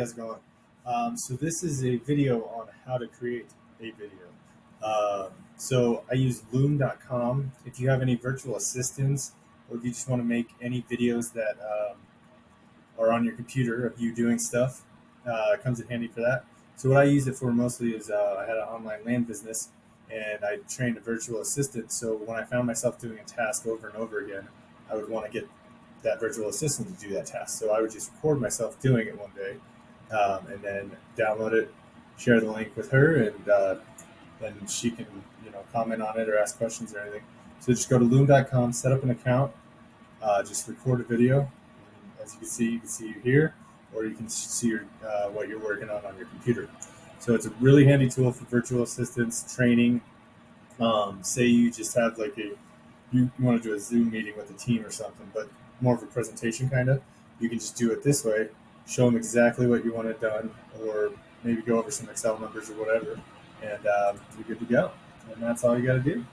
How's it going? So this is a video on how to create a video. So I use Loom.com. If you have any virtual assistants, or if you just want to make any videos that are on your computer of you doing stuff, it comes in handy for that. So what I use it for mostly is I had an online land business, and I trained a virtual assistant. So when I found myself doing a task over and over again, I would want to get that virtual assistant to do that task. So I would just record myself doing it one day, and then download it, share the link with her, and then she can comment on it or ask questions or anything. So just go to loom.com, set up an account, just record a video. And as you can see you here, or you can see what you're working on your computer. So it's a really handy tool for virtual assistants, training. Say you just have you want to do a Zoom meeting with a team or something, but more of a presentation kind of. You can just do it this way, show them exactly what you want it done, or maybe go over some Excel numbers or whatever, and you're good to go. And that's all you got to do.